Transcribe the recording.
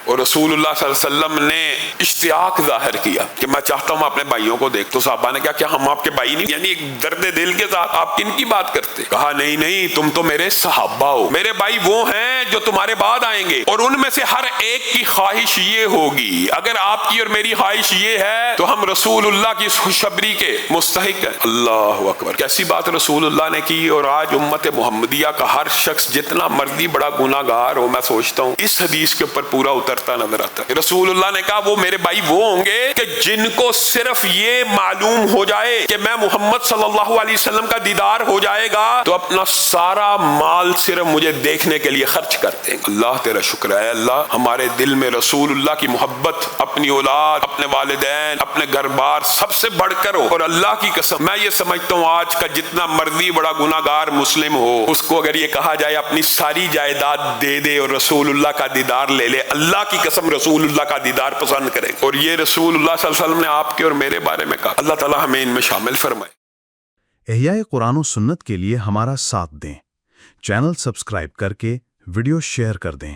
اور رسول اللہ صلی اللہ علیہ وسلم نے اشتیاق ظاہر کیا کہ میں چاہتا ہوں اپنے بھائیوں کو دیکھ. تو صحابہ نے کہا کیا ہم آپ کے بھائی نہیں؟ یعنی ایک درد دل کے ساتھ آپ کن کی بات کرتے؟ کہا نہیں نہیں، تم تو میرے صحابہ ہو، میرے بھائی وہ ہیں جو تمہارے بعد آئیں گے، اور ان میں سے ہر ایک کی خواہش یہ ہوگی، اگر آپ کی اور میری خواہش یہ ہے تو ہم رسول اللہ کی خوشخبری کے مستحق ہیں. اللہ اکبر، کیسی بات رسول اللہ نے کی. اور آج امت محمدیہ کا ہر شخص جتنا مرضی بڑا گناہ گار ہو، میں سوچتا ہوں اس حدیث کے اوپر پورا اترتا نظر آتا ہے. رسول اللہ نے کہا وہ میرے بھائی وہ ہوں گے کہ جن کو صرف یہ معلوم ہو جائے کہ میں محمد صلی اللہ علیہ وسلم کا دیدار ہو جائے گا تو اپنا سارا مال صرف مجھے دیکھنے کے لیے خرچ کر دیں گے. اللہ تیرا شکر ہے اللہ، ہمارے دل میں رسول اللہ کی محبت اپنی اولاد، اپنے والدین، اپنے گھر بار سب سے بڑھ کر ہو. اور اللہ کی قسم میں یہ سمجھتا ہوں آج کا جتنا مرضی بڑا گناہ گار مسلم ہو، اس کو اگر یہ کہا جائے اپنی ساری جائیداد دے دے اور رسول اللہ کا دیدار لے لے، اللہ کی قسم رسول اللہ کا دیدار پسند کرے. اور یہ رسول اللہ صلی اللہ علیہ وسلم نے آپ کے اور میرے بارے میں کہا. اللہ تعالی ہمیں ان میں شامل فرمائے. احیاء قرآن و سنت کے لیے ہمارا ساتھ دیں، چینل سبسکرائب کر کے ویڈیو شیئر کر دیں.